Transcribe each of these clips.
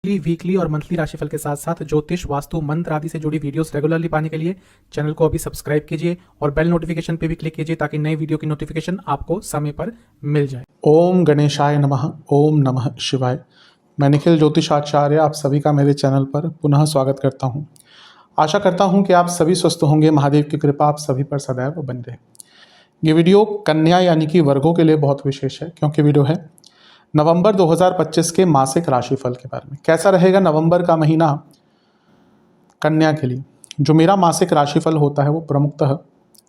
Weekly और monthly राशिफल के साथ साथ ज्योतिष, वास्तु, मंत्र आदि से जुड़ी वीडियोस रेगुलरली पाने के लिए चैनल को अभी सब्सक्राइब कीजिए और बेल नोटिफिकेशन पे भी क्लिक कीजिए ताकि नई वीडियो की नोटिफिकेशन आपको समय पर मिल जाए। ओम गणेशाय नमः। ओम नमः शिवाय। मैं निखिल ज्योतिषाचार्य आप सभी का मेरे चैनल पर पुनः स्वागत करता हूं। आशा करता हूं कि आप सभी स्वस्थ होंगे। महादेव की कृपा आप सभी पर सदैव बनी रहे। ये वीडियो कन्या यानी कि वर्गों के लिए बहुत विशेष है, क्योंकि वीडियो है नवंबर 2025 के मासिक राशिफल के बारे में। कैसा रहेगा नवंबर का महीना कन्या के लिए। जो मेरा मासिक राशिफल होता है वो प्रमुखतः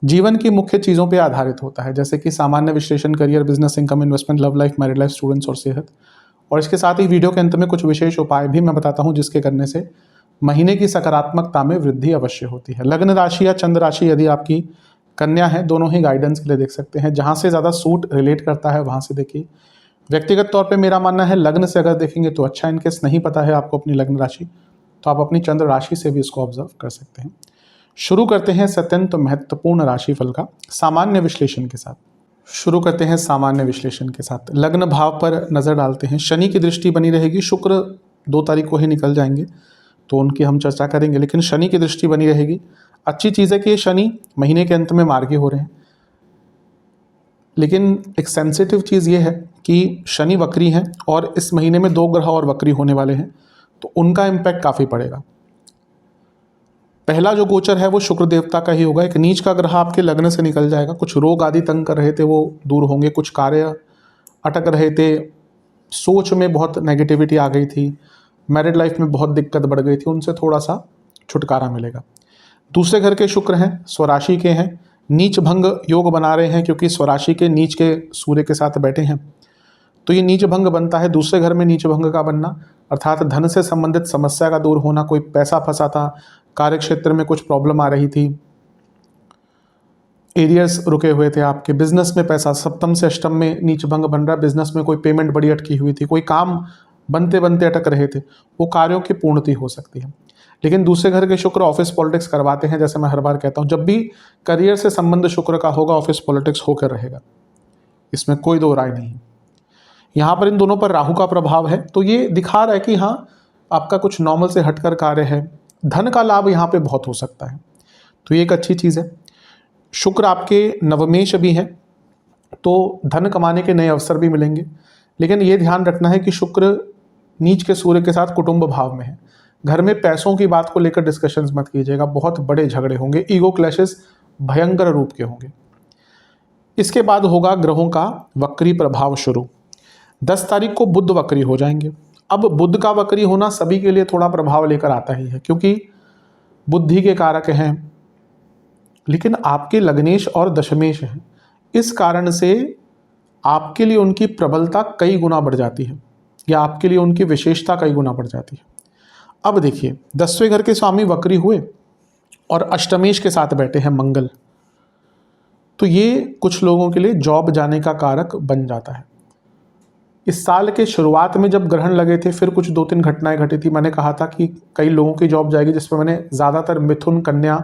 जीवन की मुख्य चीज़ों पर आधारित होता है, जैसे कि सामान्य विश्लेषण, career, business, income, investment, love life, married life, students और सेहत। और इसके साथ ही वीडियो के अंत में कुछ विशेष उपाय भी मैं बताता हूं, जिसके करने से महीने की सकारात्मकता में वृद्धि अवश्य होती है। लग्न राशि या चंद्र राशि यदि आपकी कन्या है, दोनों ही गाइडेंस के लिए देख सकते हैं। जहां से ज़्यादा सूट रिलेट करता है वहां से देखिए। व्यक्तिगत तौर पे मेरा मानना है लग्न से अगर देखेंगे तो अच्छा। इनकेस नहीं पता है आपको अपनी लग्न राशि, तो आप अपनी चंद्र राशि से भी इसको ऑब्जर्व कर सकते हैं। शुरू करते हैं अत्यंत महत्वपूर्ण राशिफल का सामान्य विश्लेषण के साथ। शुरू करते हैं सामान्य विश्लेषण के साथ। लग्न भाव पर नज़र डालते हैं। शनि की दृष्टि बनी रहेगी। शुक्र 2 तारीख को ही निकल जाएंगे तो उनकी हम चर्चा करेंगे, लेकिन शनि की दृष्टि बनी रहेगी। अच्छी चीज़ है कि ये शनि महीने के अंत में मार्गी हो रहे हैं, लेकिन एक सेंसिटिव चीज़ ये है कि शनि वक्री हैं और इस महीने में 2 ग्रह और वक्री होने वाले हैं, तो उनका इम्पैक्ट काफ़ी पड़ेगा। पहला जो गोचर है वो शुक्र देवता का ही होगा। एक नीच का ग्रह आपके लग्न से निकल जाएगा। कुछ रोग आदि तंग कर रहे थे वो दूर होंगे। कुछ कार्य अटक रहे थे, सोच में बहुत नेगेटिविटी आ गई थी, मैरिड लाइफ में बहुत दिक्कत बढ़ गई थी, उनसे थोड़ा सा छुटकारा मिलेगा। दूसरे घर के शुक्र हैं, स्वराशि के हैं, नीच भंग योग बना रहे हैं, क्योंकि स्वराशि के नीच के सूर्य के साथ बैठे हैं, तो ये नीच भंग बनता है। दूसरे घर में नीच भंग का बनना अर्थात धन से संबंधित समस्या का दूर होना। कोई पैसा फंसा था, कार्य क्षेत्र में कुछ प्रॉब्लम आ रही थी, एरियर्स रुके हुए थे आपके, बिजनेस में पैसा, सप्तम से अष्टम में नीच भंग बन रहा है, बिजनेस में कोई पेमेंट बड़ी अटकी हुई थी, कोई काम बनते बनते अटक रहे थे, वो कार्यों की पूर्णति हो सकती है। लेकिन दूसरे घर के शुक्र ऑफिस पॉलिटिक्स करवाते हैं। जैसे मैं हर बार कहता हूं, जब भी करियर से संबंध शुक्र का होगा ऑफिस पॉलिटिक्स होकर रहेगा, इसमें कोई दो राय नहीं। यहाँ पर इन दोनों पर राहु का प्रभाव है, तो ये दिखा रहा है कि हाँ आपका कुछ नॉर्मल से हटकर कार्य है। धन का लाभ यहाँ पे बहुत हो सकता है, तो ये एक अच्छी चीज़ है। शुक्र आपके नवमेश भी हैं, तो धन कमाने के नए अवसर भी मिलेंगे। लेकिन ये ध्यान रखना है कि शुक्र नीच के सूर्य के साथ कुटुंब भाव में है। घर में पैसों की बात को लेकर डिस्कशंस मत कीजिएगा, बहुत बड़े झगड़े होंगे, ईगो क्लैशेस भयंकर रूप के होंगे। इसके बाद होगा ग्रहों का वक्री प्रभाव शुरू। 10 तारीख को बुध वक्री हो जाएंगे। अब बुध का वक्री होना सभी के लिए थोड़ा प्रभाव लेकर आता ही है, क्योंकि बुद्धि के कारक हैं, लेकिन आपके लग्नेश और दशमेश हैं। इस कारण से आपके लिए उनकी प्रबलता कई गुना बढ़ जाती है, या आपके लिए उनकी विशेषता कई गुना बढ़ जाती है। अब देखिए, 10वें घर के स्वामी वक्री हुए और अष्टमेश के साथ बैठे हैं मंगल, तो ये कुछ लोगों के लिए जॉब जाने का कारक बन जाता है। इस साल के शुरुआत में जब ग्रहण लगे थे, फिर कुछ 2-3 घटनाएं घटी थी। मैंने कहा था कि कई लोगों की जॉब जाएगी, जिसमें मैंने ज़्यादातर मिथुन कन्या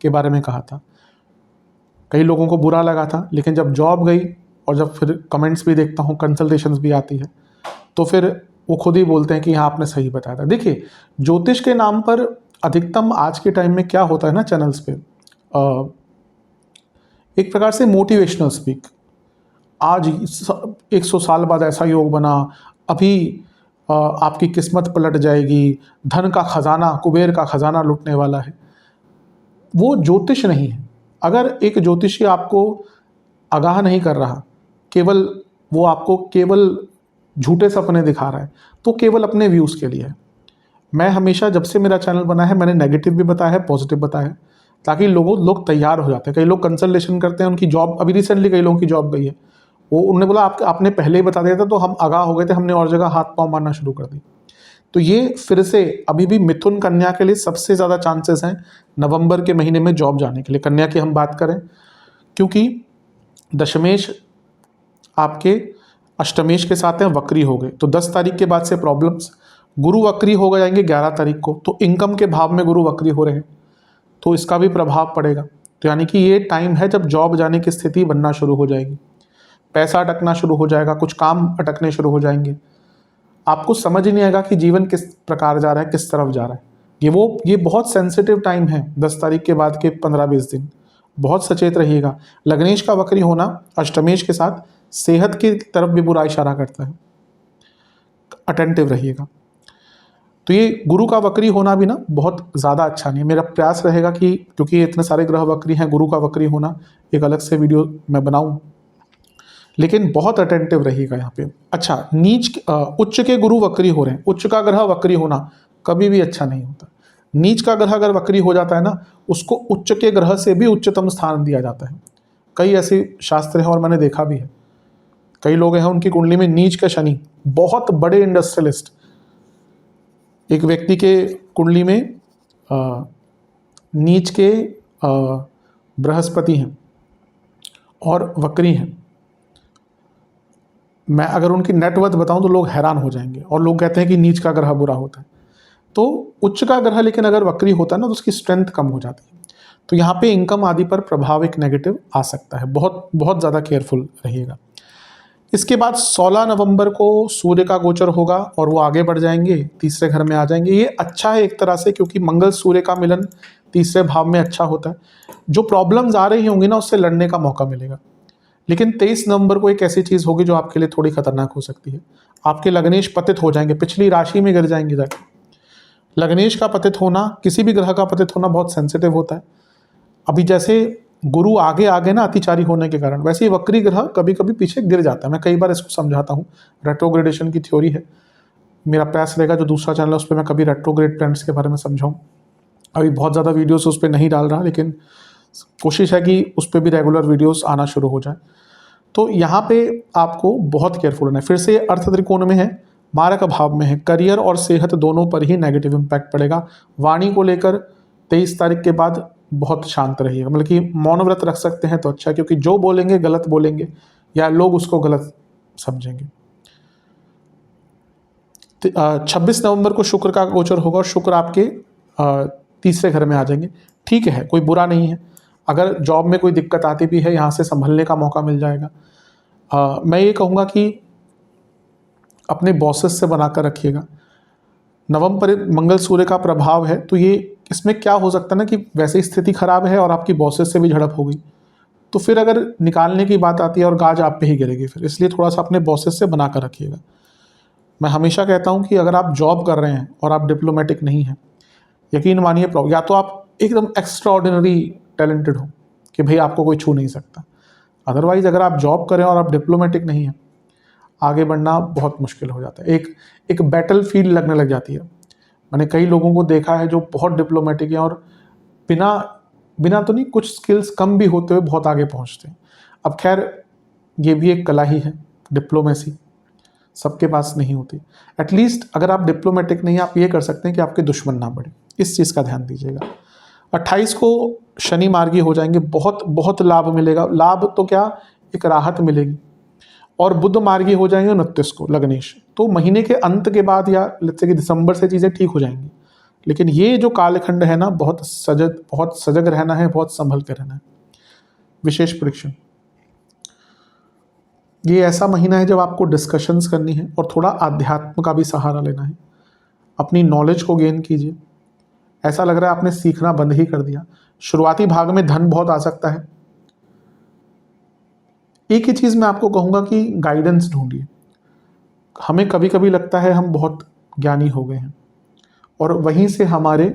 के बारे में कहा था। कई लोगों को बुरा लगा था, लेकिन जब जॉब गई और जब फिर कमेंट्स भी देखता हूँ, कंसल्टेशंस भी आती है, तो फिर वो खुद ही बोलते हैं कि हाँ आपने सही बताया था। देखिए, ज्योतिष के नाम पर अधिकतम आज के टाइम में क्या होता है ना चैनल्स पे, एक प्रकार से मोटिवेशनल स्पीक। आज 100 साल बाद ऐसा योग बना, अभी आपकी किस्मत पलट जाएगी, धन का खजाना, कुबेर का खजाना लुटने वाला है। वो ज्योतिष नहीं है। अगर एक ज्योतिषी आपको आगाह नहीं कर रहा, केवल वो आपको केवल झूठे सपने दिखा रहा है, तो केवल अपने व्यूज़ के लिए है। मैं हमेशा जब से मेरा चैनल बना है, मैंने नेगेटिव भी बताया है, पॉजिटिव बताया है, ताकि लोग तैयार हो जाते हैं। कई लोग कंसल्टेशन करते हैं, उनकी जॉब, अभी रिसेंटली कई लोगों की जॉब गई है, वो उन्होंने बोला आपने पहले ही बता दिया था, तो हम आगाह हो गए थे, हमने और जगह हाथ पांव मारना शुरू कर दी। तो ये फिर से अभी भी मिथुन कन्या के लिए सबसे ज़्यादा चांसेस हैं नवंबर के महीने में जॉब जाने के लिए। कन्या की हम बात करें, क्योंकि दशमेश आपके अष्टमेश के साथ हैं, वक्री हो गए, तो 10 तारीख के बाद से प्रॉब्लम्स। गुरु वक्री हो जाएंगे 11 तारीख को, तो इनकम के भाव में गुरु वक्री हो रहे हैं, तो इसका भी प्रभाव पड़ेगा। तो यानी कि ये टाइम है जब जॉब जाने की स्थिति बनना शुरू हो जाएगी। पैसा अटकना शुरू हो जाएगा, कुछ काम अटकने शुरू हो जाएंगे, आपको समझ ही नहीं आएगा कि जीवन किस प्रकार जा रहा है, किस तरफ जा रहा है। ये बहुत सेंसिटिव टाइम है 10 तारीख के बाद के 15-20 दिन, बहुत सचेत रहिएगा। लग्नेश का वक्री होना अष्टमेश के साथ सेहत की तरफ भी बुरा इशारा करता है, अटेंटिव रहिएगा। तो ये गुरु का वक्री होना भी ना बहुत ज़्यादा अच्छा नहीं है। मेरा प्रयास रहेगा कि क्योंकि इतने सारे ग्रह वक्री हैं, गुरु का वक्री होना एक अलग से वीडियो मैं बनाऊं, लेकिन बहुत अटेंटिव रहिएगा यहाँ पे। अच्छा, उच्च के गुरु वक्री हो रहे हैं, उच्च का ग्रह वक्री होना कभी भी अच्छा नहीं होता। नीच का ग्रह अगर वक्री हो जाता है ना, उसको उच्च के ग्रह से भी उच्चतम स्थान दिया जाता है। कई ऐसे शास्त्र हैं और मैंने देखा भी है, कई लोग हैं उनकी कुंडली में नीच का शनि, बहुत बड़े इंडस्ट्रियलिस्ट, एक व्यक्ति के कुंडली में नीच के बृहस्पति हैं और वक्री हैं। मैं अगर उनकी नेटवर्थ बताऊं तो लोग हैरान हो जाएंगे, और लोग कहते हैं कि नीच का ग्रह बुरा होता है। तो उच्च का ग्रह लेकिन अगर वक्री होता है ना, तो उसकी स्ट्रेंथ कम हो जाती है। तो यहाँ पे इनकम आदि पर प्रभाव एक नेगेटिव आ सकता है, बहुत बहुत ज़्यादा केयरफुल रहिएगा। इसके बाद 16 नवंबर को सूर्य का गोचर होगा और वो आगे बढ़ जाएंगे, तीसरे घर में आ जाएंगे। ये अच्छा है एक तरह से, क्योंकि मंगल सूर्य का मिलन तीसरे भाव में अच्छा होता है। जो प्रॉब्लम्स आ रही होंगी ना, उससे लड़ने का मौका मिलेगा। लेकिन 23 नवंबर को एक ऐसी चीज़ होगी जो आपके लिए थोड़ी खतरनाक हो सकती है। आपके लग्नेश पतित हो जाएंगे, पिछली राशि में गिर जाएंगे जाके। लग्नेश का पतित होना, किसी भी ग्रह का पतित होना बहुत सेंसिटिव होता है। अभी जैसे गुरु आगे आगे ना अतिचारी होने के कारण, वैसे ही वक्री ग्रह कभी कभी पीछे गिर जाता है। मैं कई बार इसको समझाता हूँ, रेट्रोग्रेडेशन की थ्योरी है। मेरा प्रयास रहेगा जो दूसरा चैनल है उस पर मैं कभी रेट्रोग्रेड प्लैनेट्स के बारे में समझाऊँ। अभी बहुत ज़्यादा वीडियोस उस पर नहीं डाल रहा, लेकिन कोशिश है कि उस पर भी रेगुलर वीडियोस आना शुरू हो जाए। तो यहाँ पे आपको बहुत केयरफुल होना है। फिर से अर्थ त्रिकोण में है, मारक भाव में है, करियर और सेहत दोनों पर ही नेगेटिव इम्पैक्ट पड़ेगा। वाणी को लेकर 23 तारीख के बाद बहुत शांत रहिएगा, मतलब कि मौन व्रत रख सकते हैं तो अच्छा, क्योंकि जो बोलेंगे गलत बोलेंगे या लोग उसको गलत समझेंगे। 26 नवंबर को शुक्र का गोचर होगा और शुक्र आपके तीसरे घर में आ जाएंगे। ठीक है, कोई बुरा नहीं है। अगर जॉब में कोई दिक्कत आती भी है, यहाँ से संभलने का मौका मिल जाएगा। मैं ये कहूँगा कि अपने बॉसेस से बनाकर रखिएगा। नवम पर मंगल सूर्य का प्रभाव है, तो ये इसमें क्या हो सकता है ना कि वैसे ही स्थिति खराब है और आपकी बॉसेस से भी झड़प हो गई, तो फिर अगर निकालने की बात आती है और गाज आप पे ही गिरेगी फिर। इसलिए थोड़ा सा अपने बॉसेस से बना कर रखिएगा। मैं हमेशा कहता हूँ कि अगर आप जॉब कर रहे हैं और आप डिप्लोमेटिक नहीं हैं, यकीन मानिए या तो आप एकदम एक्स्ट्रा ऑर्डिनरी टैलेंटेड हो कि भाई आपको कोई छू नहीं सकता, अदरवाइज अगर आप जॉब करें और आप डिप्लोमेटिक नहीं हैं, आगे बढ़ना बहुत मुश्किल हो जाता है। एक बैटल फील्ड लगने लग जाती है। मैंने कई लोगों को देखा है जो बहुत डिप्लोमेटिक हैं और बिना तो नहीं, कुछ स्किल्स कम भी होते हुए बहुत आगे पहुंचते हैं। अब खैर ये भी एक कला ही है, डिप्लोमेसी सबके पास नहीं होती। एटलीस्ट अगर आप डिप्लोमेटिक नहीं, आप ये कर सकते हैं कि आपके दुश्मन ना बढ़े, इस चीज़ का ध्यान दीजिएगा। 28 को शनि मार्गी हो जाएंगे, बहुत बहुत लाभ मिलेगा। लाभ तो क्या, एक राहत मिलेगी। और बुध मार्गी हो जाएंगे 29 को लग्नेश, तो महीने के अंत के बाद या जैसे कि दिसंबर से चीज़ें ठीक हो जाएंगी। लेकिन ये जो कालखंड है ना, बहुत सजग रहना है, बहुत संभल कर रहना है। विशेष परीक्षण, ये ऐसा महीना है जब आपको डिस्कशंस करनी है और थोड़ा आध्यात्म का भी सहारा लेना है। अपनी नॉलेज को गेन कीजिए। ऐसा लग रहा है आपने सीखना बंद ही कर दिया। शुरुआती भाग में धन बहुत आ सकता है। एक ही चीज़ मैं आपको कहूँगा कि गाइडेंस ढूंढिए। हमें कभी कभी लगता है हम बहुत ज्ञानी हो गए हैं और वहीं से हमारी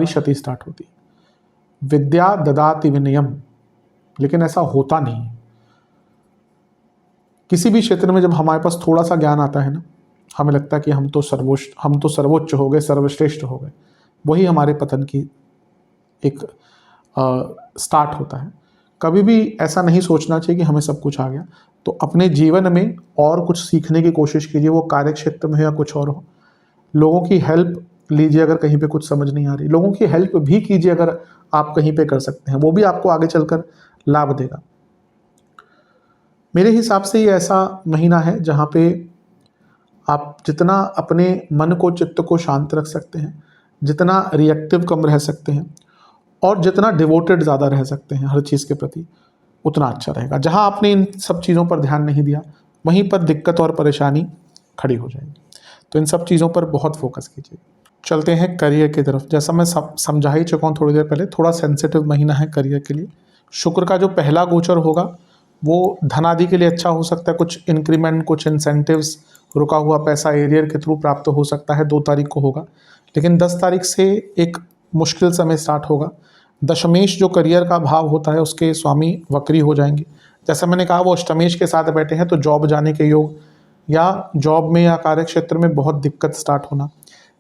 क्षति स्टार्ट होती है। विद्या ददाति विनयम, लेकिन ऐसा होता नहीं है। किसी भी क्षेत्र में जब हमारे पास थोड़ा सा ज्ञान आता है ना, हमें लगता है कि हम तो सर्वोच्च हो गए, सर्वश्रेष्ठ हो गए। वही हमारे पतन की एक स्टार्ट होता है। कभी भी ऐसा नहीं सोचना चाहिए कि हमें सब कुछ आ गया। तो अपने जीवन में और कुछ सीखने की कोशिश कीजिए, वो कार्य क्षेत्र में हो या कुछ और हो। लोगों की हेल्प लीजिए अगर कहीं पे कुछ समझ नहीं आ रही, लोगों की हेल्प भी कीजिए अगर आप कहीं पे कर सकते हैं, वो भी आपको आगे चलकर लाभ देगा। मेरे हिसाब से ये ऐसा महीना है जहाँ पे आप जितना अपने मन को, चित्त को शांत रख सकते हैं, जितना रिएक्टिव कम रह सकते हैं और जितना डिवोटेड ज़्यादा रह सकते हैं हर चीज़ के प्रति, उतना अच्छा रहेगा। जहाँ आपने इन सब चीज़ों पर ध्यान नहीं दिया वहीं पर दिक्कत और परेशानी खड़ी हो जाएगी। तो इन सब चीज़ों पर बहुत फोकस कीजिए। चलते हैं करियर की तरफ। जैसा मैं समझा ही चुका हूँ थोड़ी देर पहले, थोड़ा सेंसिटिव महीना है करियर के लिए। शुक्र का जो पहला गोचर होगा वो धनादि के लिए अच्छा हो सकता है। कुछ इंक्रीमेंट, कुछ इंसेंटिव्स, रुका हुआ पैसा एरियर के थ्रू प्राप्त हो सकता है। 2 तारीख को होगा, लेकिन 10 तारीख से एक मुश्किल समय स्टार्ट होगा। दशमेश जो करियर का भाव होता है उसके स्वामी वक्री हो जाएंगे। जैसा मैंने कहा वो अष्टमेश के साथ बैठे हैं, तो जॉब जाने के योग या जॉब में या कार्य क्षेत्र में बहुत दिक्कत स्टार्ट होना।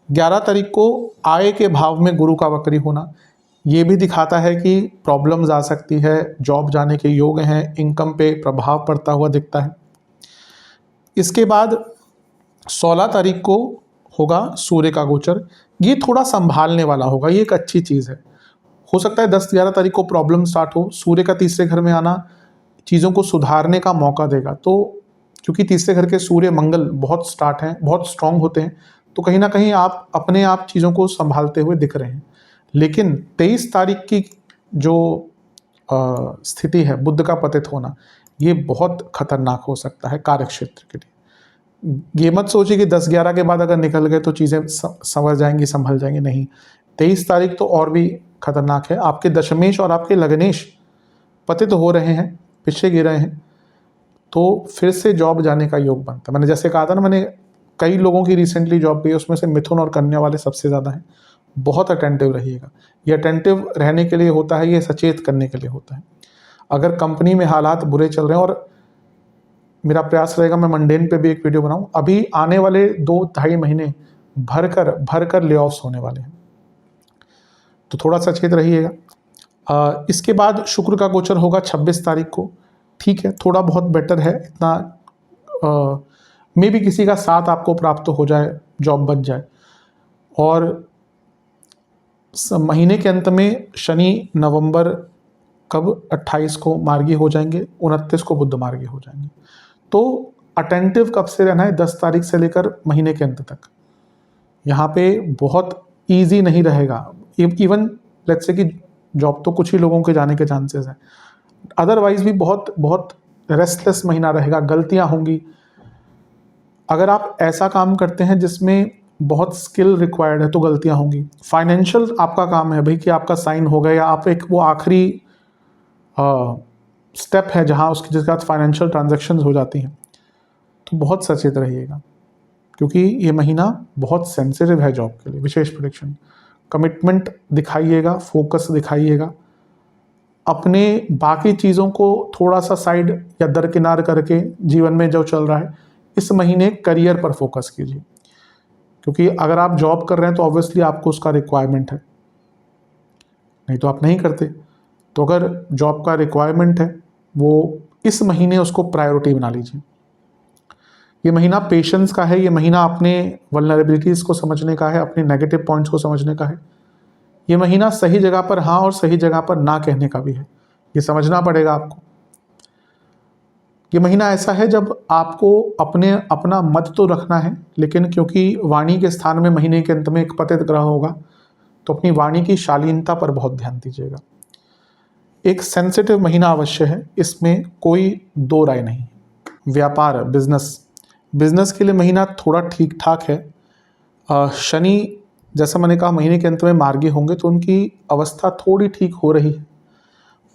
11 तारीख को आय के भाव में गुरु का वक्री होना, ये भी दिखाता है कि प्रॉब्लम्स आ सकती है। जॉब जाने के योग हैं, इनकम पे प्रभाव पड़ता हुआ दिखता है। इसके बाद 16 तारीख को होगा सूर्य का गोचर। ये थोड़ा संभालने वाला होगा, ये एक अच्छी चीज़ है। हो सकता है 10-11 तारीख को प्रॉब्लम स्टार्ट हो। सूर्य का तीसरे घर में आना चीज़ों को सुधारने का मौका देगा। तो क्योंकि तीसरे घर के सूर्य मंगल बहुत स्टार्ट हैं, बहुत स्ट्रांग होते हैं, तो कहीं ना कहीं आप अपने आप चीज़ों को संभालते हुए दिख रहे हैं। लेकिन 23 तारीख की जो स्थिति है, बुध का पतित होना, ये बहुत खतरनाक हो सकता है कार्य क्षेत्र के लिए। ये मत सोचिए कि 10-11 के बाद अगर निकल गए तो चीज़ें संवर जाएंगी, संभल जाएंगी, नहीं। 23 तारीख तो और भी खतरनाक है। आपके दशमेश और आपके लग्नेश पतित हो रहे हैं, पीछे गिर रहे हैं, तो फिर से जॉब जाने का योग बनता है। मैंने जैसे कहा था ना, मैंने कई लोगों की रिसेंटली जॉब गई, उसमें से मिथुन और कन्या वाले सबसे ज़्यादा हैं। बहुत अटेंटिव रहिएगा। ये अटेंटिव रहने के लिए होता है, ये सचेत करने के लिए होता है। अगर कंपनी में हालात बुरे चल रहे हैं, और मेरा प्रयास रहेगा मैं मंडेन पे भी एक वीडियो बनाऊं, अभी आने वाले 2-2.5 महीने भर कर ले ऑफ्स होने वाले हैं, तो थोड़ा सचेत रहिएगा। इसके बाद शुक्र का गोचर होगा 26 तारीख को। ठीक है, थोड़ा बहुत बेटर है, इतना मे भी किसी का साथ आपको प्राप्त हो जाए, जॉब बच जाए। और महीने के अंत में शनि नवंबर कब 28 को मार्गी हो जाएंगे, 29 को बुध मार्गी हो जाएंगे। तो अटेंटिव कब से रहना है? 10 तारीख से लेकर महीने के अंत तक। यहाँ पे बहुत ईजी नहीं रहेगा। इवन लेट्स से कि जॉब तो कुछ ही लोगों के जाने के चांसेस हैं, अदरवाइज भी बहुत बहुत रेस्टलेस महीना रहेगा। गलतियाँ होंगी। अगर आप ऐसा काम करते हैं जिसमें बहुत स्किल रिक्वायर्ड है तो गलतियाँ होंगी। फाइनेंशियल आपका काम है भाई कि आपका साइन हो गया, या आप एक वो आखिरी स्टेप है जहाँ उसके जिसके बाद फाइनेंशियल ट्रांजैक्शंस हो जाती हैं, तो बहुत सचेत रहिएगा, क्योंकि ये महीना बहुत सेंसिटिव है जॉब के लिए। विशेष प्रेडिक्शन, कमिटमेंट दिखाइएगा, फोकस दिखाइएगा। अपने बाकी चीज़ों को थोड़ा सा साइड या दरकिनार करके जीवन में जो चल रहा है, इस महीने करियर पर फोकस कीजिए। क्योंकि अगर आप जॉब कर रहे हैं तो ऑब्वियसली आपको उसका रिक्वायरमेंट है, नहीं तो आप नहीं करते। तो अगर जॉब का रिक्वायरमेंट है, वो इस महीने उसको प्रायोरिटी बना लीजिए। ये महीना पेशेंस का है, ये महीना अपने वल्नरेबिलिटीज़ को समझने का है, अपने नेगेटिव पॉइंट्स को समझने का है। ये महीना सही जगह पर हाँ और सही जगह पर ना कहने का भी है, ये समझना पड़ेगा आपको। ये महीना ऐसा है जब आपको अपना मत तो रखना है, लेकिन क्योंकि वाणी के स्थान में महीने के अंत में एक पतित ग्रह होगा, तो अपनी वाणी की शालीनता पर बहुत ध्यान दीजिएगा। एक सेंसिटिव महीना अवश्य है, इसमें कोई दो राय नहीं। व्यापार, बिजनेस के लिए महीना थोड़ा ठीक ठाक है। शनि, जैसा मैंने कहा, महीने के अंत में मार्गी होंगे, तो उनकी अवस्था थोड़ी ठीक हो रही है।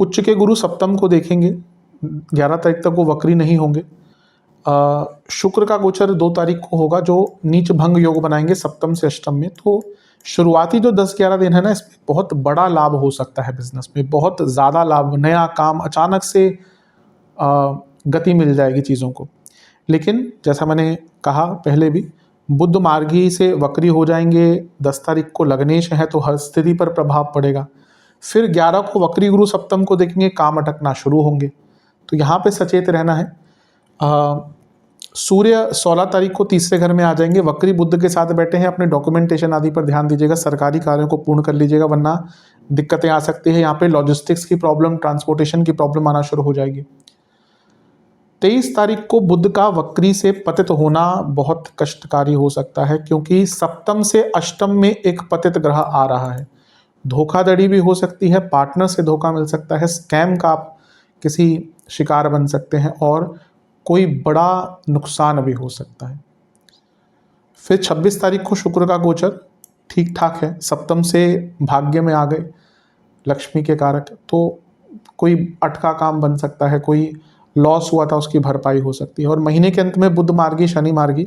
उच्च के गुरु सप्तम को देखेंगे, 11 तारीख तक वो वक्री नहीं होंगे। शुक्र का गोचर 2 तारीख को होगा, जो नीच भंग योग बनाएंगे सप्तम से अष्टम में। तो शुरुआती जो 10-11 दिन है ना, इसमें बहुत बड़ा लाभ हो सकता है बिजनेस में, बहुत ज़्यादा लाभ, नया काम, अचानक से गति मिल जाएगी चीज़ों को। लेकिन जैसा मैंने कहा पहले भी, बुध मार्गी से वक्री हो जाएंगे। 10 तारीख को लग्नेश है, तो हर स्थिति पर प्रभाव पड़ेगा। फिर 11 को वक्री गुरु सप्तम को देखेंगे, काम अटकना शुरू होंगे, तो यहाँ पे सचेत रहना है। सूर्य 16 तारीख को तीसरे घर में आ जाएंगे, वक्री बुध के साथ बैठे हैं। अपने डॉक्यूमेंटेशन आदि पर ध्यान दीजिएगा, सरकारी कार्यों को पूर्ण कर लीजिएगा, वरना दिक्कतें आ सकती है। यहाँ पे लॉजिस्टिक्स की प्रॉब्लम, ट्रांसपोर्टेशन की प्रॉब्लम आना शुरू हो जाएगी। 23 तारीख को बुध का वक्री से पतित होना बहुत कष्टकारी हो सकता है, क्योंकि सप्तम से अष्टम में एक पतित ग्रह आ रहा है। धोखाधड़ी भी हो सकती है, पार्टनर से धोखा मिल सकता है, स्कैम का आप किसी शिकार बन सकते हैं और कोई बड़ा नुकसान भी हो सकता है। फिर 26 तारीख को शुक्र का गोचर ठीक ठाक है, सप्तम से भाग्य में आ गए, लक्ष्मी के कारक, तो कोई अटका काम बन सकता है, कोई लॉस हुआ था उसकी भरपाई हो सकती है। और महीने के अंत में बुध मार्गी शनि मार्गी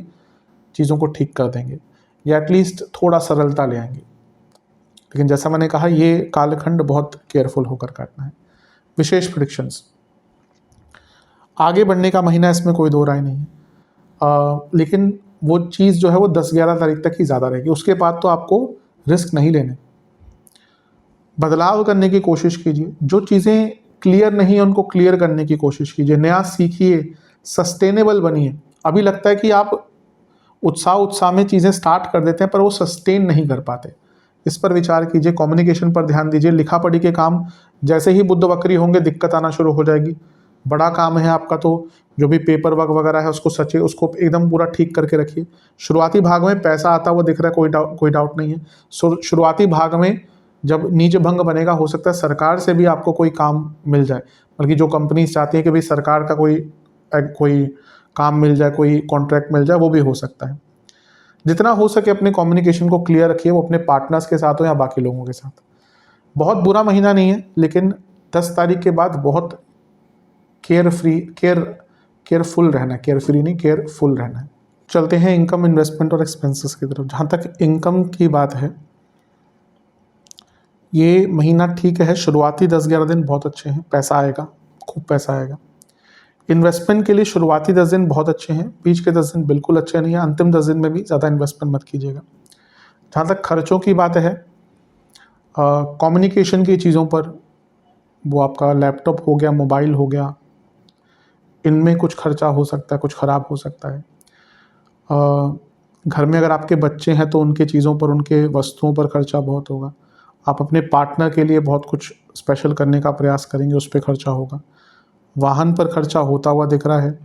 चीज़ों को ठीक कर देंगे या एटलीस्ट थोड़ा सरलता ले आएंगे। लेकिन जैसा मैंने कहा, ये कालखंड बहुत केयरफुल होकर काटना है। विशेष प्रेडिक्शंस, आगे बढ़ने का महीना, इसमें कोई दो राय नहीं है, लेकिन वो चीज़ जो है वो 10-11 तारीख तक ही ज़्यादा रहेगी। उसके बाद तो आपको रिस्क नहीं लेने, बदलाव करने की कोशिश कीजिए। जो चीज़ें क्लियर नहीं है उनको क्लियर करने की कोशिश कीजिए, नया सीखिए, सस्टेनेबल बनिए। अभी लगता है कि आप उत्साह में चीज़ें स्टार्ट कर देते हैं पर वो सस्टेन नहीं कर पाते, इस पर विचार कीजिए। कम्युनिकेशन पर ध्यान दीजिए। लिखा पढ़ी के काम जैसे ही बुध वक्री होंगे दिक्कत आना शुरू हो जाएगी। बड़ा काम है आपका तो जो भी पेपर वर्क वगैरह है उसको सचे, उसको एकदम पूरा ठीक करके रखिए। शुरुआती भाग में पैसा आता हुआ दिख रहा है, कोई डाउट नहीं है। शुरुआती भाग में जब नीच भंग बनेगा, हो सकता है सरकार से भी आपको कोई काम मिल जाए, बल्कि जो कंपनीज चाहती हैं कि भाई सरकार का कोई काम मिल जाए, कोई कॉन्ट्रैक्ट मिल जाए, वो भी हो सकता है। जितना हो सके अपने कम्युनिकेशन को क्लियर रखिए, वो अपने पार्टनर्स के साथ हो या बाकी लोगों के साथ। बहुत बुरा महीना नहीं है, लेकिन 10 तारीख के बाद बहुत केयरफुल रहना है, केयरफ्री नहीं, केयरफुल रहना है। चलते हैं इनकम, इन्वेस्टमेंट और एक्सपेंसेस की तरफ। जहाँ तक इनकम की बात है, ये महीना ठीक है। शुरुआती 10-11 दिन बहुत अच्छे हैं, पैसा आएगा, खूब पैसा आएगा। इन्वेस्टमेंट के लिए शुरुआती 10 दिन बहुत अच्छे हैं, बीच के 10 दिन बिल्कुल अच्छे नहीं है, अंतिम 10 दिन में भी ज़्यादा इन्वेस्टमेंट मत कीजिएगा। जहाँ तक खर्चों की बात है, कम्युनिकेशन की चीज़ों पर, वो आपका लैपटॉप हो गया, मोबाइल हो गया, इनमें कुछ खर्चा हो सकता है, कुछ ख़राब हो सकता है। घर में अगर आपके बच्चे हैं तो उनके चीज़ों पर, उनके वस्तुओं पर खर्चा बहुत होगा। आप अपने पार्टनर के लिए बहुत कुछ स्पेशल करने का प्रयास करेंगे, उस पर खर्चा होगा। वाहन पर खर्चा होता हुआ दिख रहा है।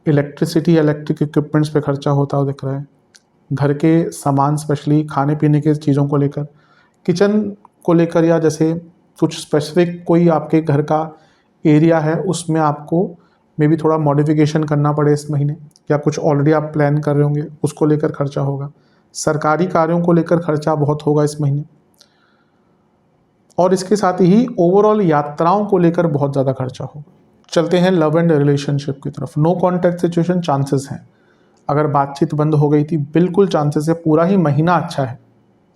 इलेक्ट्रिसिटी, इलेक्ट्रिक इक्विपमेंट्स पे खर्चा होता हुआ दिख रहा है। घर के सामान, स्पेशली खाने पीने के चीज़ों को लेकर, किचन को लेकर, या जैसे कुछ स्पेसिफिक कोई आपके घर का एरिया है उसमें आपको मे बी थोड़ा मॉडिफिकेशन करना पड़े इस महीने, या कुछ ऑलरेडी आप प्लान कर रहे होंगे, उसको लेकर खर्चा होगा। सरकारी कार्यों को लेकर खर्चा बहुत होगा इस महीने, और इसके साथ ही ओवरऑल यात्राओं को लेकर बहुत ज़्यादा खर्चा होगा। चलते हैं लव एंड रिलेशनशिप की तरफ। नो कॉन्टैक्ट सिचुएशन चांसेस हैं। अगर बातचीत बंद हो गई थी, बिल्कुल चांसेस है, पूरा ही महीना अच्छा है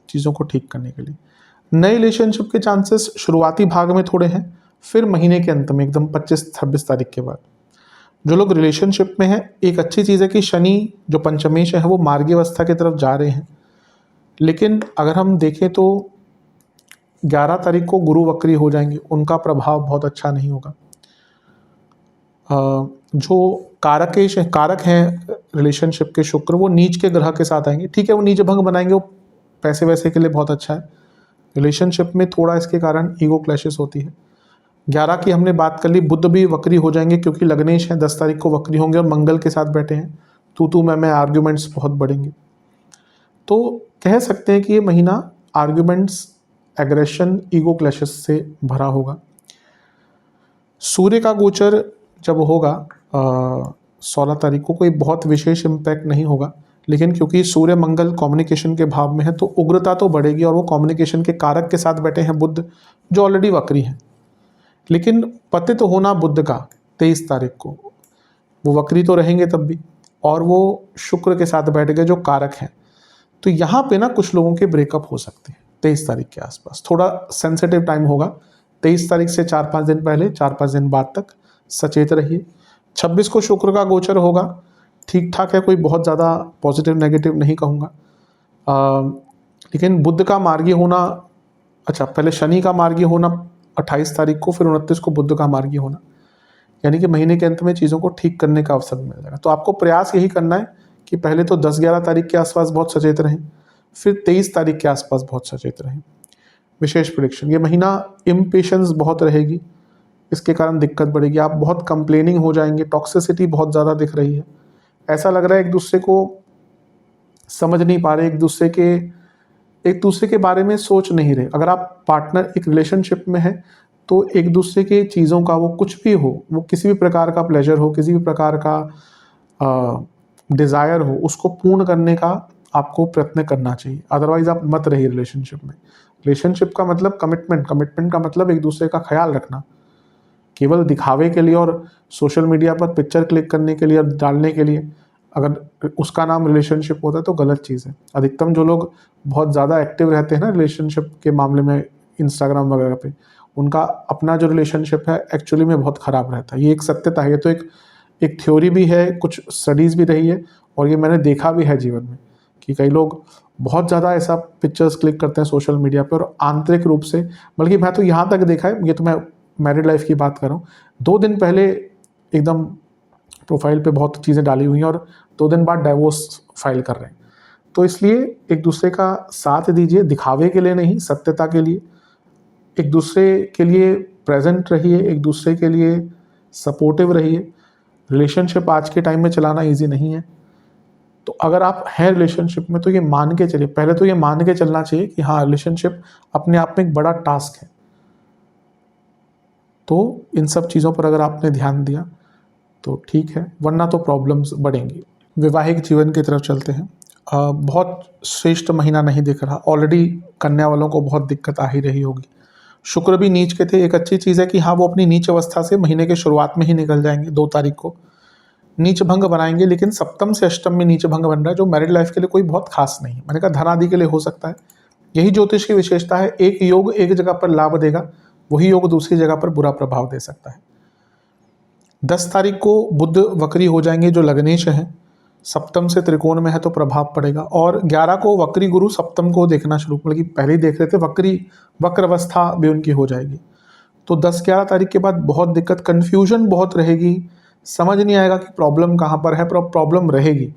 चीज़ों को ठीक करने के लिए। नए रिलेशनशिप के चांसेस शुरुआती भाग में थोड़े हैं, फिर महीने के अंत में एकदम 25-26 तारीख के बाद। जो लोग रिलेशनशिप में हैं, एक अच्छी चीज़ है कि शनि जो पंचमेश है वो मार्गी अवस्था की तरफ जा रहे हैं। लेकिन अगर हम देखें तो 11 तारीख को गुरु वक्री हो जाएंगे, उनका प्रभाव बहुत अच्छा नहीं होगा। जो कारक हैं रिलेशनशिप के शुक्र, वो नीच के ग्रह के साथ आएंगे। ठीक है, वो नीच भंग बनाएंगे, वो पैसे वैसे के लिए बहुत अच्छा है। रिलेशनशिप में थोड़ा इसके कारण ईगो क्लैशेस होती है। 11 की हमने बात कर ली। बुध भी वक्री हो जाएंगे क्योंकि लग्नेश हैं, 10 तारीख को वक्री होंगे और मंगल के साथ बैठे हैं। तू मैं आर्ग्यूमेंट्स बहुत बढ़ेंगे। तो कह सकते हैं कि ये महीना आर्ग्यूमेंट्स, एग्रेशन, ईगो क्लैशेस से भरा होगा। सूर्य का गोचर जब होगा 16 तारीख को, कोई बहुत विशेष इम्पैक्ट नहीं होगा, लेकिन क्योंकि सूर्य मंगल कम्युनिकेशन के भाव में है तो उग्रता तो बढ़ेगी, और वो कम्युनिकेशन के कारक के साथ बैठे हैं बुध, जो ऑलरेडी वक्री हैं। लेकिन पतित तो होना बुध का 23 तारीख को, वो वक्री तो रहेंगे तब भी, और वो शुक्र के साथ बैठ गए जो कारक हैं। तो यहाँ पे ना कुछ लोगों के ब्रेकअप हो सकते हैं 23 तारीख के आसपास। थोड़ा सेंसिटिव टाइम होगा 23 तारीख से 4-5 दिन पहले, 4-5 दिन बाद तक सचेत रहिए। 26 को शुक्र का गोचर होगा, ठीक ठाक है, कोई बहुत ज़्यादा पॉजिटिव नेगेटिव नहीं कहूँगा। लेकिन बुध का मार्गी होना, अच्छा पहले शनि का मार्गी होना 28 तारीख को, फिर 29 को बुध का मार्गी होना, यानी कि महीने के अंत में चीज़ों को ठीक करने का अवसर मिल जाएगा। तो आपको प्रयास यही करना है कि पहले तो 10-11 तारीख के आसपास बहुत सचेत रहें, फिर 23 तारीख के आसपास बहुत सचेत रहें। विशेष प्रेडिक्शन, ये महीना इम्पेशेंस बहुत रहेगी, इसके कारण दिक्कत बढ़ेगी। आप बहुत कंप्लेनिंग हो जाएंगे, टॉक्सिसिटी बहुत ज़्यादा दिख रही है। ऐसा लग रहा है एक दूसरे को समझ नहीं पा रहे, एक दूसरे के बारे में सोच नहीं रहे। अगर आप पार्टनर एक रिलेशनशिप में है तो एक दूसरे के चीज़ों का, वो कुछ भी हो, वो किसी भी प्रकार का प्लेजर हो, किसी भी प्रकार का डिज़ायर हो, उसको पूर्ण करने का आपको प्रयत्न करना चाहिए। अदरवाइज़ आप मत रहिए रिलेशनशिप में। रिलेशनशिप का मतलब कमिटमेंट, कमिटमेंट का मतलब एक दूसरे का ख्याल रखना। केवल दिखावे के लिए और सोशल मीडिया पर पिक्चर क्लिक करने के लिए और डालने के लिए अगर उसका नाम रिलेशनशिप होता है तो गलत चीज़ है। अधिकतम जो लोग बहुत ज़्यादा एक्टिव रहते हैं ना रिलेशनशिप के मामले में इंस्टाग्राम वगैरह पे, उनका अपना जो रिलेशनशिप है एक्चुअली में बहुत ख़राब रहता है। ये एक सत्यता है, ये तो एक थ्योरी भी है, कुछ स्टडीज़ भी रही है और ये मैंने देखा भी है जीवन में कि कई लोग बहुत ज़्यादा ऐसा पिक्चर्स क्लिक करते हैं सोशल मीडिया पे और आंतरिक रूप से, बल्कि मैं तो यहाँ तक देखा है, ये तो मैं मैरिड लाइफ की बात कर रहा हूँ, 2 दिन पहले एकदम प्रोफाइल पे बहुत चीज़ें डाली हुई हैं और 2 दिन बाद डाइवोर्स फाइल कर रहे हैं। तो इसलिए एक दूसरे का साथ दीजिए, दिखावे के लिए नहीं, सत्यता के लिए। एक दूसरे के लिए प्रेजेंट रहिए, एक दूसरे के लिए सपोर्टिव रहिए। रिलेशनशिप आज के टाइम में चलाना ईजी नहीं है। तो अगर आप हैं रिलेशनशिप में तो ये मान के चलिए, पहले तो ये मान के चलना चाहिए कि हाँ, रिलेशनशिप अपने आप में एक बड़ा टास्क है। तो इन सब चीज़ों पर अगर आपने ध्यान दिया तो ठीक है, वरना तो प्रॉब्लम्स बढ़ेंगी। वैवाहिक जीवन की तरफ चलते हैं। बहुत श्रेष्ठ महीना नहीं दिख रहा। ऑलरेडी कन्या वालों को बहुत दिक्कत आ ही रही होगी। शुक्र भी नीच के थे। एक अच्छी चीज़ है कि हाँ, वो अपनी नीच अवस्था से महीने के शुरुआत में ही निकल जाएंगे, 2 तारीख को नीच भंग बनाएंगे। लेकिन सप्तम से अष्टम में नीच भंग बन रहा है, जो मैरिड लाइफ के लिए कोई बहुत खास नहीं है। मैंने कहा धन आदि के लिए हो सकता है। यही ज्योतिष की विशेषता है, एक योग एक जगह पर लाभ देगा, वही योग दूसरी जगह पर बुरा प्रभाव दे सकता है। 10 तारीख को बुध वक्री हो जाएंगे, जो लग्नेश हैं। सप्तम से त्रिकोण में है तो प्रभाव पड़ेगा। और 11 को वक्री गुरु सप्तम को देखना शुरू, बल्कि पहले ही देख रहे थे, वक्र अवस्था भी उनकी हो जाएगी। तो 10-11 तारीख के बाद बहुत दिक्कत, कन्फ्यूजन बहुत रहेगी, समझ नहीं आएगा कि प्रॉब्लम कहाँ पर है, पर प्रॉब्लम रहेगी।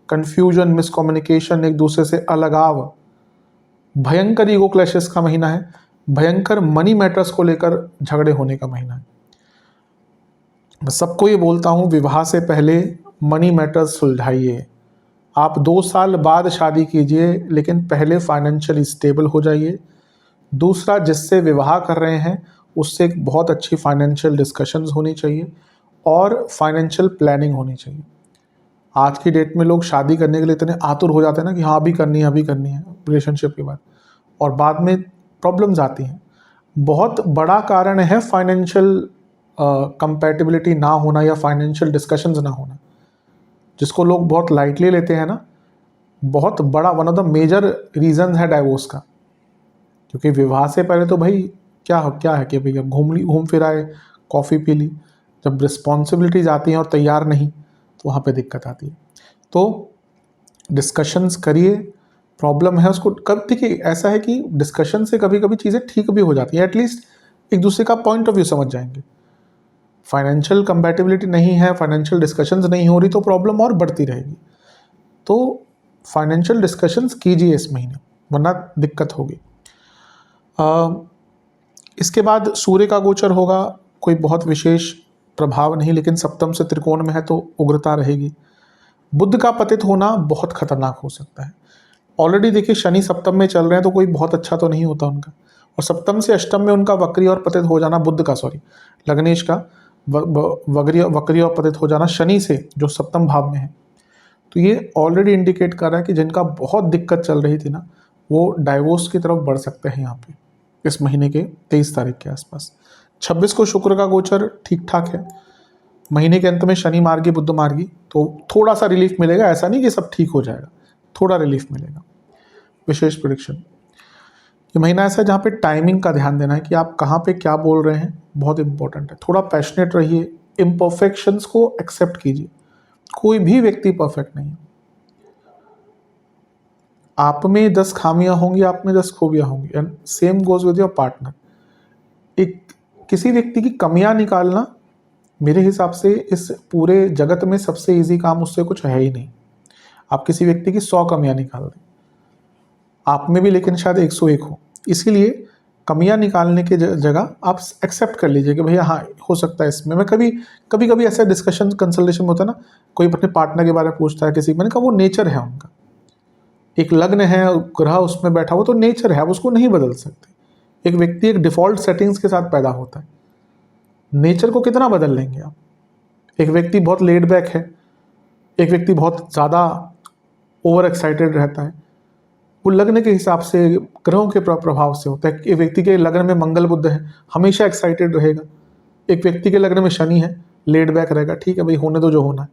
कन्फ्यूजन, मिसकम्युनिकेशन, एक दूसरे से अलगाव, भयंकर ईगो क्लैशेस का महीना है, भयंकर मनी मैटर्स को लेकर झगड़े होने का महीना है। मैं सबको ये बोलता हूँ, विवाह से पहले मनी मैटर्स सुलझाइए। आप 2 साल बाद शादी कीजिए, लेकिन पहले फाइनेंशियल स्टेबल हो जाइए। दूसरा, जिससे विवाह कर रहे हैं उससे एक बहुत अच्छी फाइनेंशियल डिस्कशंस होनी चाहिए और फाइनेंशियल प्लानिंग होनी चाहिए। आज की डेट में लोग शादी करने के लिए इतने आतुर हो जाते हैं ना कि हाँ अभी करनी है, अभी करनी है रिलेशनशिप के बाद, और बाद में प्रॉब्लम्स आती हैं। बहुत बड़ा कारण है फाइनेंशियल कंपैटिबिलिटी ना होना या फाइनेंशियल डिस्कशंस ना होना, जिसको लोग बहुत लाइटली लेते हैं ना। बहुत बड़ा, one of the major reason है डाइवोर्स का। क्योंकि विवाह से पहले तो भाई क्या है कि भाई अब घूम फिर आए, कॉफ़ी पी ली। जब रिस्पॉन्सिबिलिटीज आती हैं और तैयार नहीं, तो वहाँ पे दिक्कत आती है। तो डिस्कशंस करिए, प्रॉब्लम है उसको कब, देखिए ऐसा है कि डिस्कशन से कभी कभी चीज़ें ठीक भी हो जाती हैं, एटलीस्ट एक दूसरे का पॉइंट ऑफ व्यू समझ जाएंगे। फाइनेंशियल कंपैटिबिलिटी नहीं है, फाइनेंशियल डिस्कशंस नहीं हो रही, तो प्रॉब्लम और बढ़ती रहेगी। तो फाइनेंशियल डिस्कशंस कीजिए इस महीने, वरना दिक्कत होगी। इसके बाद सूर्य का गोचर होगा, कोई बहुत विशेष प्रभाव नहीं, लेकिन सप्तम से त्रिकोण में है तो उग्रता रहेगी। बुध का पतित होना बहुत खतरनाक हो सकता है। ऑलरेडी देखिए शनि सप्तम में चल रहे हैं, तो कोई बहुत अच्छा तो नहीं होता उनका, और सप्तम से अष्टम में उनका वक्री और पतित हो जाना, बुध का लग्नेश का वक्री और पतित हो जाना शनि से, जो सप्तम भाव में है, तो ये ऑलरेडी इंडिकेट कर रहा है कि जिनका बहुत दिक्कत चल रही थी ना, वो डाइवोर्स की तरफ बढ़ सकते हैं यहाँ पे इस महीने के 23 तारीख के आसपास। 26 को शुक्र का गोचर ठीक ठाक है। महीने के अंत में शनि मार्गी बुध मार्गी, तो थोड़ा सा रिलीफ मिलेगा, ऐसा नहीं कि सब ठीक हो जाएगा, थोड़ा रिलीफ मिलेगा। विशेष प्रेडिक्शन, ये महीना ऐसा है जहाँ पे टाइमिंग का ध्यान देना है कि आप कहाँ पे क्या बोल रहे हैं, बहुत इंपॉर्टेंट है। थोड़ा पैशनेट रहिए, इम्परफेक्शंस को एक्सेप्ट कीजिए। कोई भी व्यक्ति परफेक्ट नहीं है। आप में 10 खामियां होंगी, आप में 10 खूबियां होंगी, and same goes with your partner. एक किसी व्यक्ति की कमियां निकालना मेरे हिसाब से इस पूरे जगत में सबसे इजी काम उससे कुछ है ही नहीं। आप किसी व्यक्ति की 100 कमियां निकाल दें, आप में भी लेकिन शायद 101 हो। इसीलिए कमियां निकालने के जगह आप एक्सेप्ट कर लीजिए कि भैया हाँ हो सकता है इसमें। मैं कभी ऐसा डिस्कशन कंसल्टेशन में होता है ना, कोई अपने पार्टनर के बारे में पूछता है किसी, मैंने कहा वो नेचर है उनका, एक लग्न है, ग्रह उसमें बैठा हुआ, तो नेचर है, आप उसको नहीं बदल सकते। एक व्यक्ति एक डिफ़ॉल्ट सेटिंग्स के साथ पैदा होता है। नेचर को कितना बदल लेंगे आप? एक व्यक्ति बहुत लेड बैक है, एक व्यक्ति बहुत ज़्यादा ओवर एक्साइटेड रहता है। वो लग्न के हिसाब से, ग्रहों के प्रभाव से होता है। एक व्यक्ति के लग्न में मंगल बुध है, हमेशा एक्साइटेड रहेगा। एक व्यक्ति के लग्न में शनि है, लेड बैक रहेगा, ठीक है भाई होने दो जो होना है।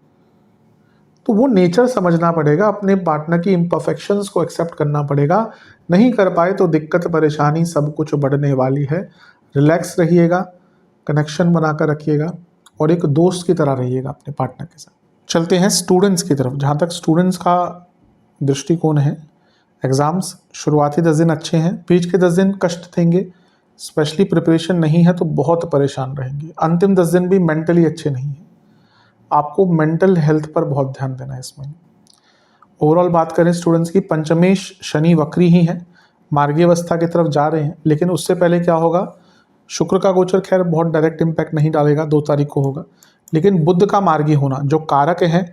तो वो नेचर समझना पड़ेगा, अपने पार्टनर की इम्परफेक्शंस को एक्सेप्ट करना पड़ेगा। नहीं कर पाए तो दिक्कत परेशानी सब कुछ बढ़ने वाली है। रिलैक्स रहिएगा, कनेक्शन बनाकर रखिएगा और एक दोस्त की तरह रहिएगा अपने पार्टनर के साथ। चलते हैं स्टूडेंट्स की तरफ। जहाँ तक स्टूडेंट्स का दृष्टिकोण है, एग्ज़ाम्स शुरुआती 10 दिन अच्छे हैं, बीच के 10 दिन कष्ट देंगे, स्पेशली प्रिपरेशन नहीं है तो बहुत परेशान रहेंगे। अंतिम 10 दिन भी मेंटली अच्छे नहीं हैं, आपको मेंटल हेल्थ पर बहुत ध्यान देना है इस महीने। ओवरऑल बात करें स्टूडेंट्स की, पंचमेश शनि वक्री ही है, मार्गीय अवस्था की तरफ जा रहे हैं, लेकिन उससे पहले क्या होगा, शुक्र का गोचर खैर बहुत डायरेक्ट इम्पैक्ट नहीं डालेगा, 2 तारीख को होगा, लेकिन बुध का मार्गी होना जो कारक है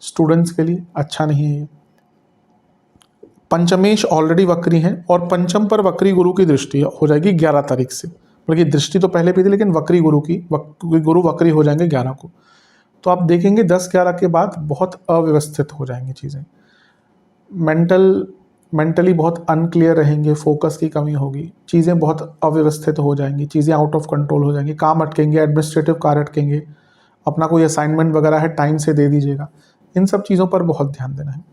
स्टूडेंट्स के लिए अच्छा नहीं है। पंचमेश ऑलरेडी वक्री है और पंचम पर वक्री गुरु की दृष्टि हो जाएगी 11 तारीख से, बल्कि दृष्टि तो पहले भी थी लेकिन वक्री गुरु की, गुरु वक्री हो जाएंगे 11 को। तो आप देखेंगे 10-11 के बाद बहुत अव्यवस्थित हो जाएंगी चीज़ें, मेंटली बहुत अनक्लियर रहेंगे, फोकस की कमी होगी, चीज़ें बहुत अव्यवस्थित हो जाएंगी, चीज़ें आउट ऑफ कंट्रोल हो जाएंगी, काम अटकेंगे, एडमिनिस्ट्रेटिव कार्य अटकेंगे, अपना कोई असाइनमेंट वगैरह है टाइम से दे दीजिएगा। इन सब चीज़ों पर बहुत ध्यान देना है।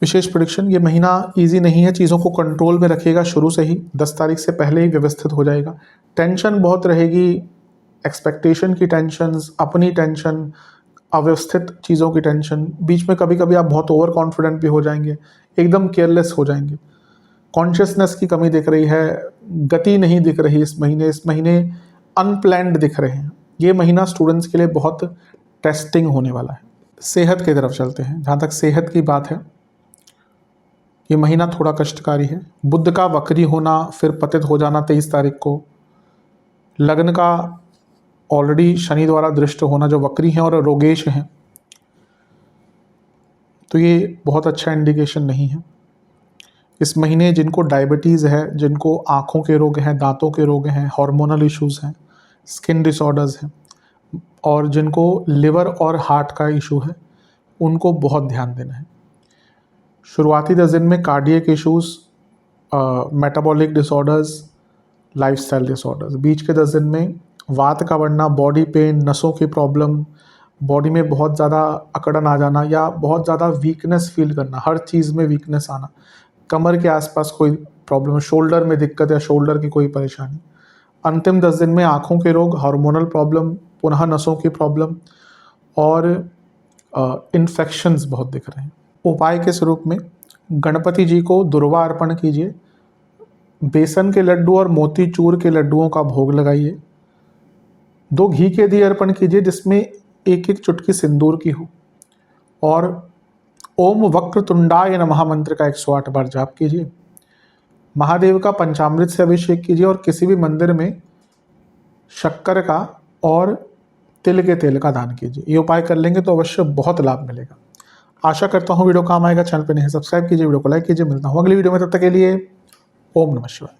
विशेष प्रेडिक्शन, ये महीना इजी नहीं है, चीज़ों को कंट्रोल में रखिएगा शुरू से ही, 10 तारीख से पहले ही व्यवस्थित हो जाएगा। टेंशन बहुत रहेगी, एक्सपेक्टेशन की टेंशन, अपनी टेंशन, अव्यवस्थित चीज़ों की टेंशन, बीच में कभी कभी आप बहुत ओवर कॉन्फिडेंट भी हो जाएंगे, एकदम केयरलेस हो जाएंगे, कॉन्शियसनेस की कमी दिख रही है, गति नहीं दिख रही इस महीने अनप्लैंड दिख रहे हैं। ये महीना स्टूडेंट्स के लिए बहुत टेस्टिंग होने वाला है। सेहत की तरफ चलते हैं। जहाँ तक सेहत की बात है, ये महीना थोड़ा कष्टकारी है। बुध का वक्री होना, फिर पतित हो जाना 23 तारीख को, लग्न का ऑलरेडी शनि द्वारा दृष्ट होना जो वक्री हैं और रोगेश हैं, तो ये बहुत अच्छा इंडिकेशन नहीं है। इस महीने जिनको डायबिटीज़ है, जिनको आँखों के रोग हैं, दांतों के रोग हैं, हार्मोनल इश्यूज़ हैं, स्किन डिसऑर्डर्स हैं, और जिनको लिवर और हार्ट का इशू है, उनको बहुत ध्यान देना है। शुरुआती 10 दिन में cardiac issues, metabolic disorders, lifestyle disorders, बीच के 10 दिन में वात का बढ़ना, बॉडी पेन, नसों की प्रॉब्लम, बॉडी में बहुत ज़्यादा अकड़न आ जाना या बहुत ज़्यादा वीकनेस फील करना, हर चीज़ में वीकनेस आना, कमर के आसपास कोई प्रॉब्लम, शोल्डर में दिक्कत या शोल्डर की कोई परेशानी। अंतिम 10 दिन में आँखों के रोग, हार्मोनल प्रॉब्लम, पुनः नसों की प्रॉब्लम और इन्फेक्शंस बहुत दिख रहे हैं। उपाय के स्वरूप में गणपति जी को दुर्वा अर्पण कीजिए, बेसन के लड्डू और मोतीचूर के लड्डुओं का भोग लगाइए, 2 घी के दिए अर्पण कीजिए जिसमें एक एक चुटकी सिंदूर की हो, और ओम वक्रतुंडाय नमः मंत्र का 108 बार जाप कीजिए। महादेव का पंचामृत से अभिषेक कीजिए और किसी भी मंदिर में शक्कर का और तिल के तेल का दान कीजिए। ये उपाय कर लेंगे तो अवश्य बहुत लाभ मिलेगा। आशा करता हूँ वीडियो काम आएगा। चैनल पे नहीं सब्सक्राइब कीजिए, वीडियो को लाइक कीजिए। मिलता हूँ अगली वीडियो में, तब तक के लिए ओम नमः शिवाय।